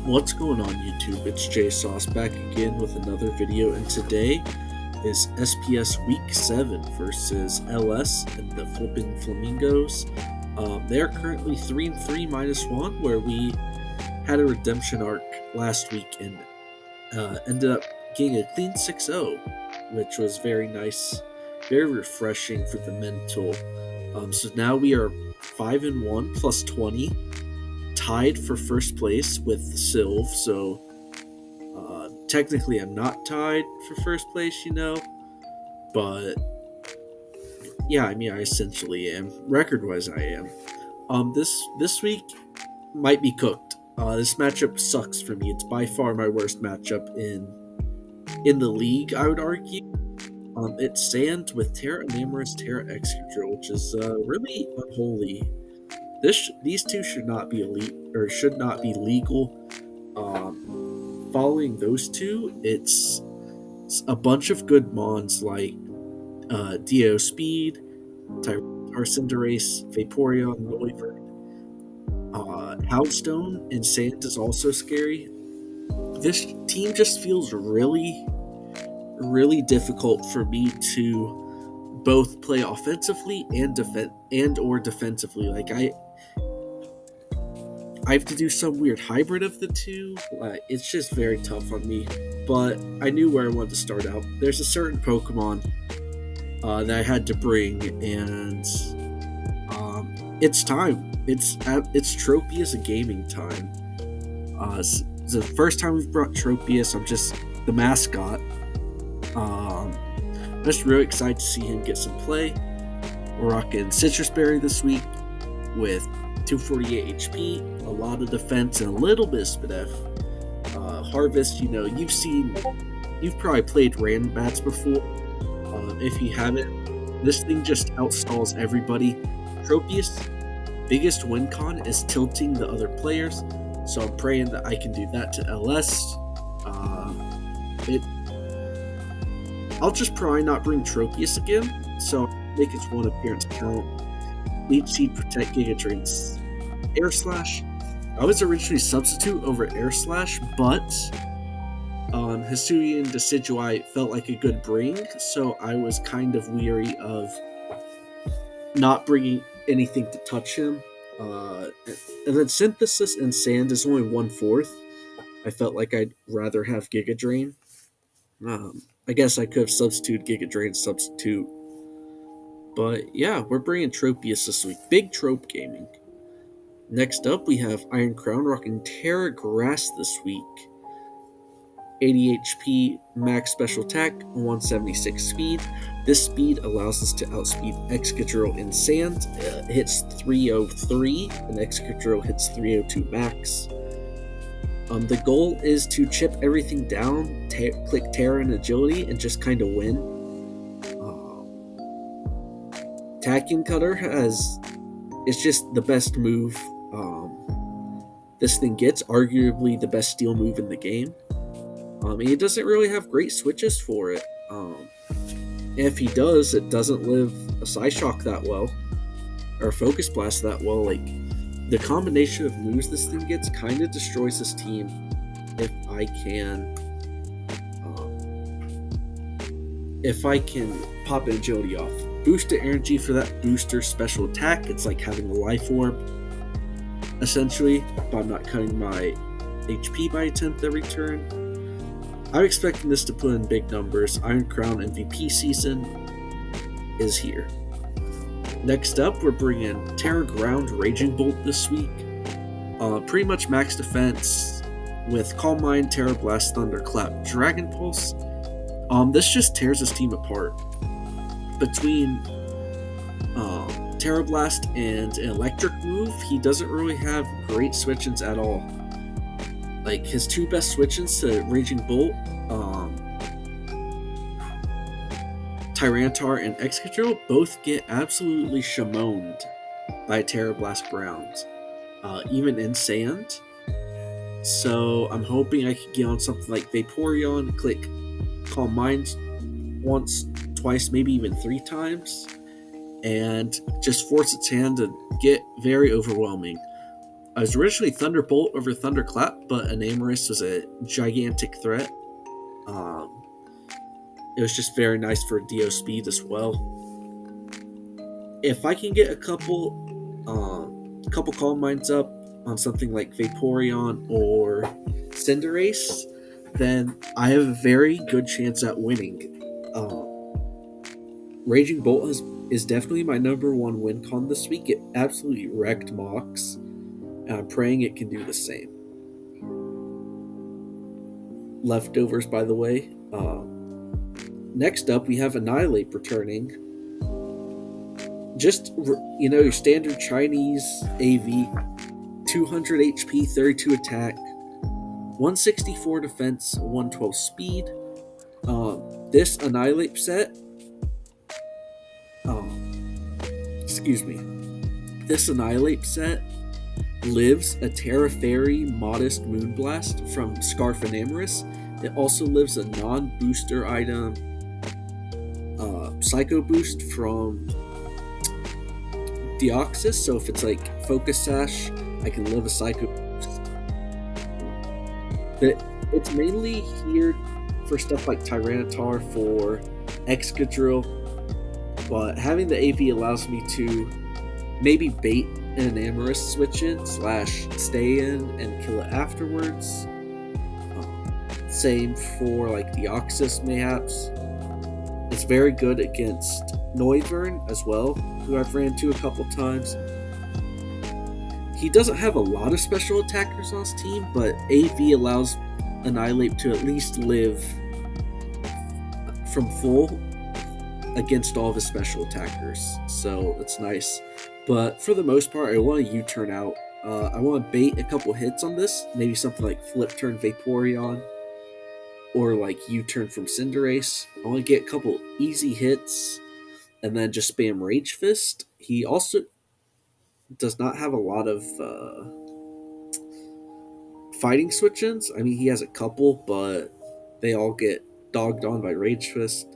What's going on YouTube? It's JSauce back again with another video, and today is SPS Week 7 versus LS and the Flippin' Flamingos. They're currently 3-3 -1, where we had a redemption arc last week and ended up getting a clean 6-0, which was very nice, very refreshing for the mental. So now we are 5-1 plus 20, tied for first place with Sylv, so technically I'm not tied for first place, but yeah, I mean I essentially am. Record-wise, I am. This week might be cooked. This matchup sucks for me. It's by far my worst matchup in the league, I would argue. It's Sand with Terra Enamorous, Terra Excadrill, which is really unholy. These two should not be elite or should not be legal. Following those two, it's a bunch of good mons like Dio Speed, Cinderace, Vaporeon, Noivern. Houndstone and Sand is also scary. This team just feels really, really difficult for me to both play offensively and defensively. Like I have to do some weird hybrid of the two. It's just very tough on me. But I knew where I wanted to start out. There's a certain Pokemon that I had to bring, and it's time. It's Tropius gaming time. It's the first time we've brought Tropius. I'm just the mascot. I'm just really excited to see him get some play. We're rocking Citrus Berry this week with 248 HP, a lot of defense, and a little bit of Spadef. Harvest, you've probably played random bats before. If you haven't, this thing just outstalls everybody. Tropius' biggest win con is tilting the other players, so I'm praying that I can do that to LS. I'll just probably not bring Tropius again, so make its one appearance count. Leech Seed, Protect, Giga Drains, Air Slash. I was originally Substitute over Air Slash, but Hisuian Decidueye felt like a good bring, so I was kind of weary of not bringing anything to touch him. And then Synthesis and Sand is only 1/4. I felt like I'd rather have Giga Drain. I guess I could have substituted Giga Drain Substitute. But yeah, we're bringing Tropius this week. Big Trope Gaming. Next up, we have Iron Crown rocking Terra Grass this week. 80 HP, max special attack, 176 speed. This speed allows us to outspeed Excadrill in Sand. It hits 303, and Excadrill hits 302 max. The goal is to chip everything down, click Terra and Agility, and just kind of win. Tacking Cutter it's just the best move this thing gets, arguably the best steel move in the game. He doesn't really have great switches for it. If he does, it doesn't live a Psyshock that well, or Focus Blast that well. Like, the combination of moves this thing gets kind of destroys this team if I can pop an Agility off. Boosted energy for that booster special attack. It's like having a Life Orb, essentially, but I'm not cutting my HP by a 10th every turn. I'm expecting this to put in big numbers. Iron Crown MVP season is here. Next up, we're bringing Terra Ground Raging Bolt this week. Pretty much max defense with Calm Mind, Terra Blast, Thunderclap, Dragon Pulse. This just tears his team apart. Between Terra Blast and an electric move, he doesn't really have great switch-ins at all. Like, his two best switch-ins to Raging Bolt, Tyranitar and Excadrill, both get absolutely shamoned by Terra Blast Browns, even in Sand. So I'm hoping I can get on something like Vaporeon, click Calm Mind once, twice, maybe even 3 times, and just force its hand to get very overwhelming. I was originally Thunderbolt over Thunderclap, but Enamorus was a gigantic threat. Um, it was just very nice for DO speed as well. If I can get a couple Calm Minds up on something like Vaporeon or Cinderace, then I have a very good chance at winning. Raging Bolt is definitely my number one win con this week. It absolutely wrecked Mox, and I'm praying it can do the same. Leftovers, by the way. Next up, we have Annihilate returning. Just, your standard Chinese AV, 200 HP, 32 attack, 164 defense, 112 speed. This Annihilate set, this Annihilate set lives a Terra Fairy Modest Moonblast from Scarf Enamorus. It also lives a non-booster item, Psycho Boost from Deoxys, so if it's like Focus Sash, I can live a Psycho Boost. But it's mainly here for stuff like Tyranitar for Excadrill, but having the AV allows me to maybe bait an Enamorus switch in / stay in and kill it afterwards. Same for like Deoxys mayhaps. It's very good against Noivern as well, who I've ran to a couple times. He doesn't have a lot of special attackers on his team, but AV allows Annihilate to at least live from full against all of his special attackers, so it's nice. But for the most part, I want to U-turn out. I want to bait a couple hits on this, maybe something like Flip Turn Vaporeon, or like U-turn from Cinderace. I want to get a couple easy hits, and then just spam Rage Fist. He also does not have a lot of fighting switch-ins. I mean, he has a couple, but they all get dogged on by Rage Fist.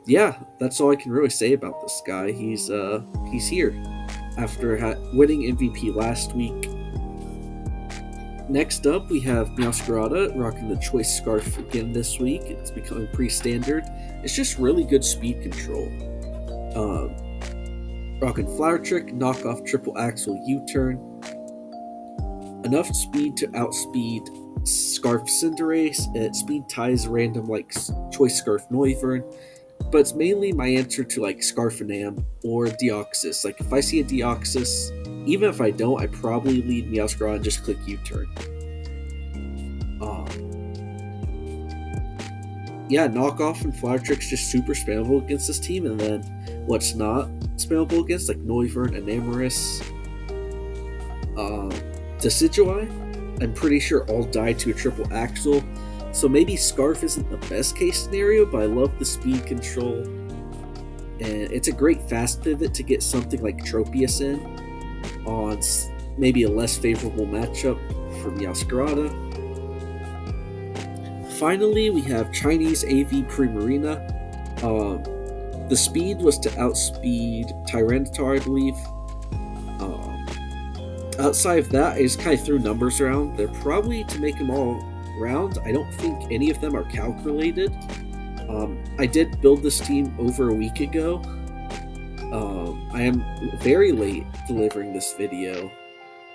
Yeah, that's all I can really say about this guy. He's here after winning MVP last week. Next up, we have Meowscarada rocking the Choice Scarf again this week. It's becoming pretty standard. It's just really good speed control. Rocking Flower Trick, Knockoff, Triple Axle, U-turn. Enough speed to outspeed Scarf Cinderace. It speed ties random like Choice Scarf Noivern. But it's mainly my answer to like Scarfanam or Deoxys. Like if I see a Deoxys, even if I don't, I probably lead Meowscarada and just click U-turn. Yeah, Knockoff and Flower Trick's just super spammable against this team, and then what's not spammable against, like Noivern, Enamorus, Decidueye, I'm pretty sure all die to a triple axle. So maybe Scarf isn't the best case scenario, but I love the speed control. And it's a great fast pivot to get something like Tropius in on maybe a less favorable matchup for Meowscarada. Finally, we have Chinese AV Primarina. The speed was to outspeed Tyranitar, I believe. Outside of that, I just kind of threw numbers around. They're probably to make them all round. I don't think any of them are calculated. I did build this team over a week ago. I am very late delivering this video,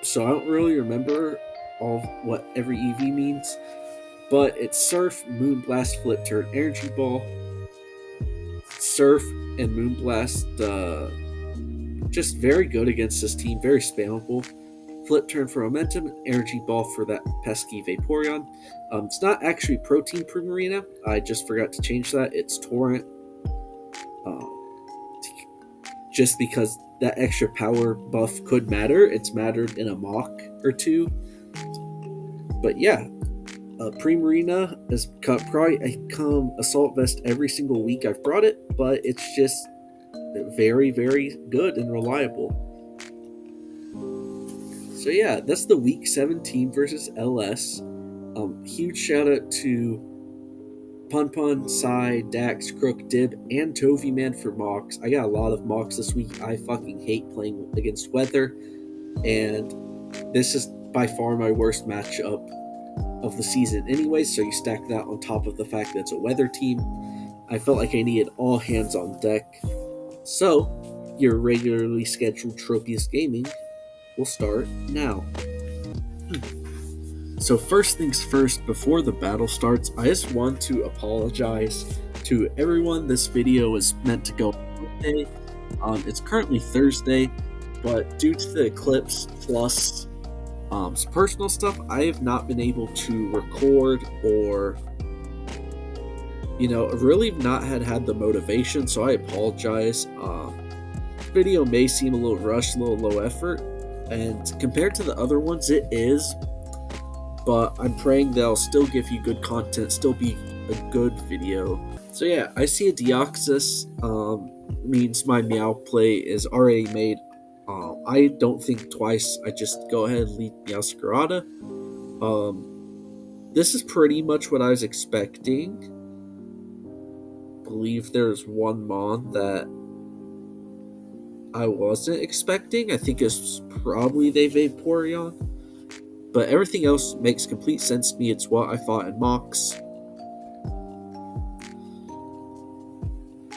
so I don't really remember all what every EV means, but it's Surf, Moonblast, Flip Turn, Energy Ball. Surf and Moonblast, just very good against this team, very spammable. Flip Turn for Momentum, and Energy Ball for that pesky Vaporeon. It's not actually Protein Primarina, I just forgot to change that, it's Torrent. Just because that extra power buff could matter, it's mattered in a mock or two. But yeah, Primarina has probably come Assault Vest every single week I've brought it, but it's just very, very good and reliable. So yeah, that's the Week 17 versus LS. Huge shout out to Pun Pun, Psy, Dax, Crook, Dib, and Tovey Man for mocks. I got a lot of mocks this week. I fucking hate playing against weather, and this is by far my worst matchup of the season anyway, so you stack that on top of the fact that it's a weather team. I felt like I needed all hands on deck. So, your regularly scheduled Tropius Gaming will start now. So first things first, before the battle starts, I just want to apologize to everyone. This video was meant to go Monday. It's currently Thursday, but due to the eclipse plus some personal stuff, I have not been able to record or, really not had the motivation, so I apologize. Video may seem a little rushed, a little low effort, and compared to the other ones, it is. But I'm praying they'll still give you good content, still be a good video. So yeah, I see a Deoxys, means my Meow play is already made. I don't think twice, I just go ahead and lead Meowscarada. This is pretty much what I was expecting. I believe there's one Mon that I wasn't expecting. I think it's probably the Vaporeon. But everything else makes complete sense to me. It's what I thought in mocks.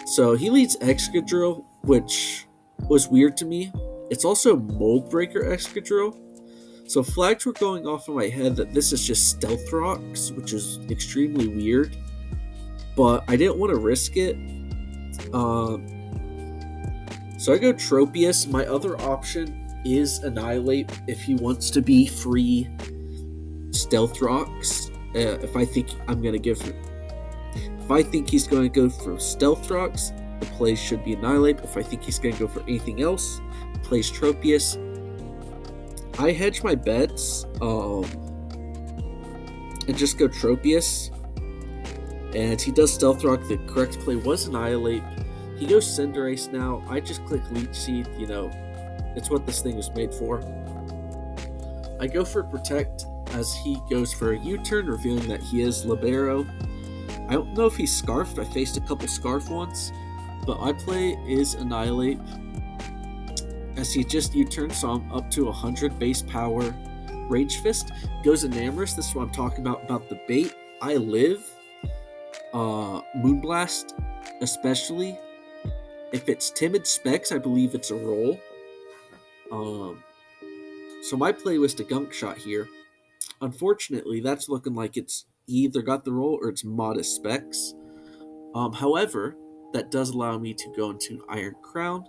So he leads Excadrill, which was weird to me. It's also Mold Breaker Excadrill. So flags were going off in my head that this is just Stealth Rocks, which is extremely weird. But I didn't want to risk it. So I go Tropius. My other option is Annihilate if he wants to be free Stealth Rocks. If I think he's going to go for Stealth Rocks, the play should be Annihilate. If I think he's going to go for anything else, the play's Tropius. I hedge my bets and just go Tropius. And he does Stealth Rock. The correct play was Annihilate. He goes Cinderace now. I just click Leech Seed, it's what this thing was made for. I go for Protect as he goes for a U-turn, revealing that he is Libero. I don't know if he's Scarfed. I faced a couple Scarf ones, but my play is Annihilate as he just U-turns, so I'm up to 100 base power. Rage Fist goes Enamorous. This is what I'm talking about the bait. I live. Moonblast, especially. If it's Timid Specs, I believe it's a roll. So my play was to Gunk Shot here. Unfortunately, that's looking like it's either got the roll or it's Modest Specs. However, that does allow me to go into Iron Crown.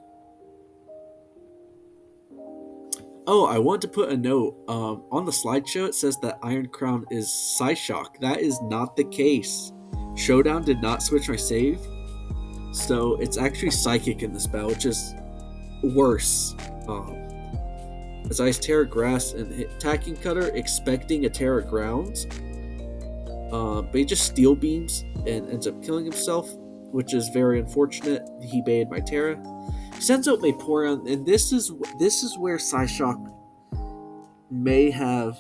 Oh, I want to put a note. On the slideshow, it says that Iron Crown is Psyshock. That is not the case. Showdown did not switch my save. So it's actually Psychic in this battle, which is worse. As I Terra Grass and hit Attacking Cutter, expecting a Terra Ground. But he just Steel Beams and ends up killing himself, which is very unfortunate. He baited my Terra. He sends out Vaporeon, and this is where Psyshock may have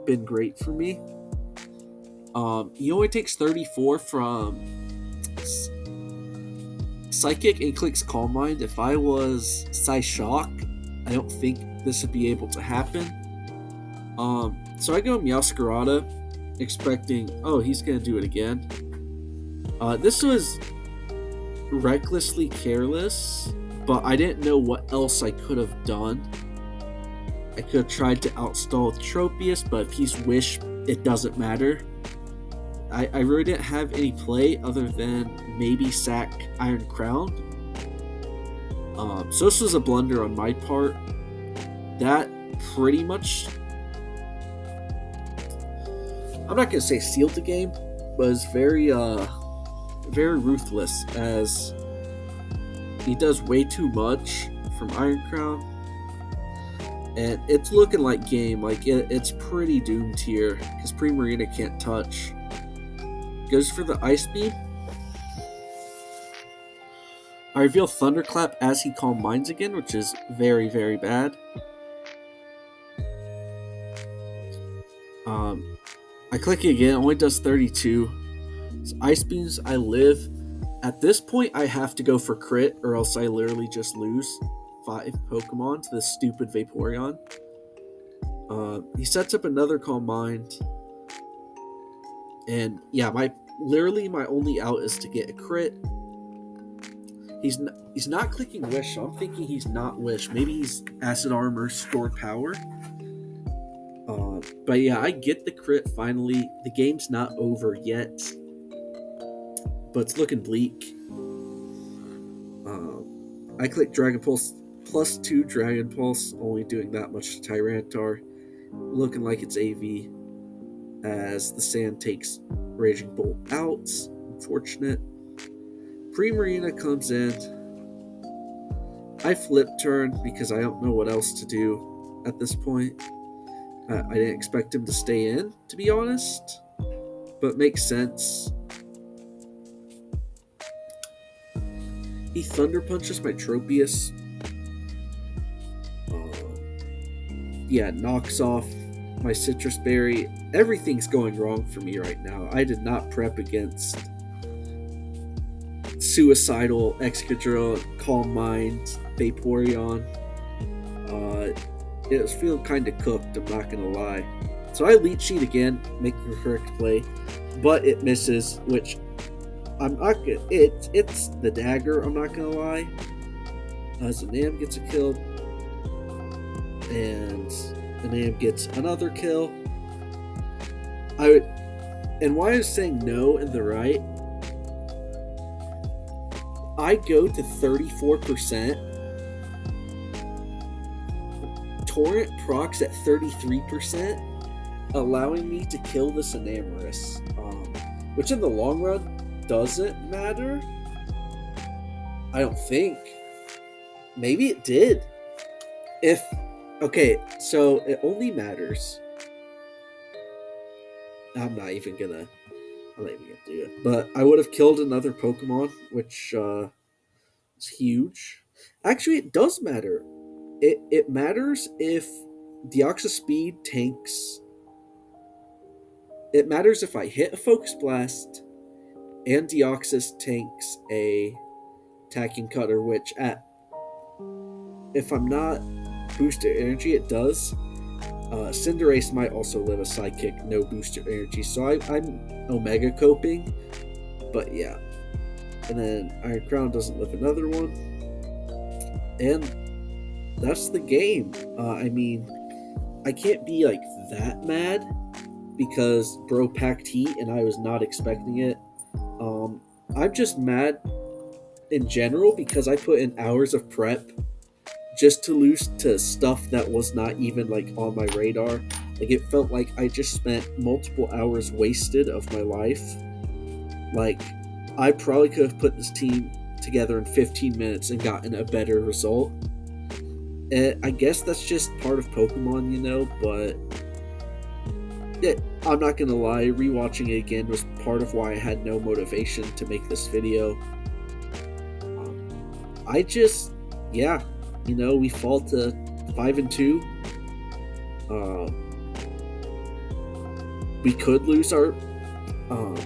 been great for me. He only takes 34 from Psychic and clicks Calm Mind. If I was Psyshock, I don't think this would be able to happen. So I go Meowscarada, expecting, he's going to do it again. This was recklessly careless, but I didn't know what else I could have done. I could have tried to outstall with Tropius, but if he's Wish, it doesn't matter. I really didn't have any play other than maybe sack Iron Crown. So this was a blunder on my part. That pretty much, I'm not going to say sealed the game, but it's very ruthless as he does way too much from Iron Crown. And it's looking like game. It's pretty doomed here because Primarina can't touch. Goes for the Ice Beam. I reveal Thunderclap as he Calm Minds again, which is very, very bad. I click it again, only does 32. Ice Beams, I live. At this point, I have to go for crit, or else I literally just lose 5 Pokemon to this stupid Vaporeon. He sets up another Calm Mind, and yeah, my only out is to get a crit. He's not clicking Wish, so I'm thinking he's not Wish. Maybe he's Acid Armor, Stored Power. But yeah, I get the crit finally. The game's not over yet, but it's looking bleak. I click Dragon Pulse plus 2 Dragon Pulse, only doing that much to Tyranitar. Looking like it's AV as the Sand takes Raging Bolt out. Unfortunate. Primarina comes in. I flip turn because I don't know what else to do at this point. I didn't expect him to stay in, to be honest, but makes sense. He Thunder Punches my Tropius. Yeah, knocks off my Citrus Berry. Everything's going wrong for me right now. I did not prep against Suicidal, Excadrill, Calm Mind, Vaporeon. It was feeling kind of cooked, I'm not going to lie. So I Leech Seed again, making the correct play, but it misses, which I'm not gonna, it's the dagger, I'm not going to lie. Zanam gets a kill, and Zanam gets another kill. And why I was saying no in the right, I go to 34%. Torrent procs at 33%, allowing me to kill this Enamorus, which in the long run doesn't matter. I don't think. Maybe it did. Okay, so it only matters. I'm not even gonna do it. But I would have killed another Pokemon, which is huge. Actually, it does matter. It matters if Deoxys Speed tanks. It matters if I hit a Focus Blast and Deoxys tanks a Attacking Cutter, which if I'm not boosted energy, it does. Cinderace might also live a Psychic, no boosted energy, so I'm Omega coping. But yeah. And then Iron Crown doesn't live another one. And that's the game. I mean, I can't be like that mad because bro packed heat and I was not expecting it. I'm just mad in general because I put in hours of prep just to lose to stuff that was not even like on my radar. Like it felt like I just spent multiple hours wasted of my life. Like I probably could have put this team together in 15 minutes and gotten a better result. And I guess that's just part of Pokemon, you know, but yeah, I'm not gonna lie, rewatching it again was part of why I had no motivation to make this video. We fall to 5-2. We could lose our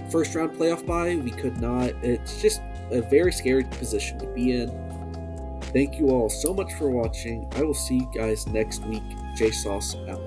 first round playoff bye. We could not. It's just a very scary position to be in. Thank you all so much for watching. I will see you guys next week. JSauce out.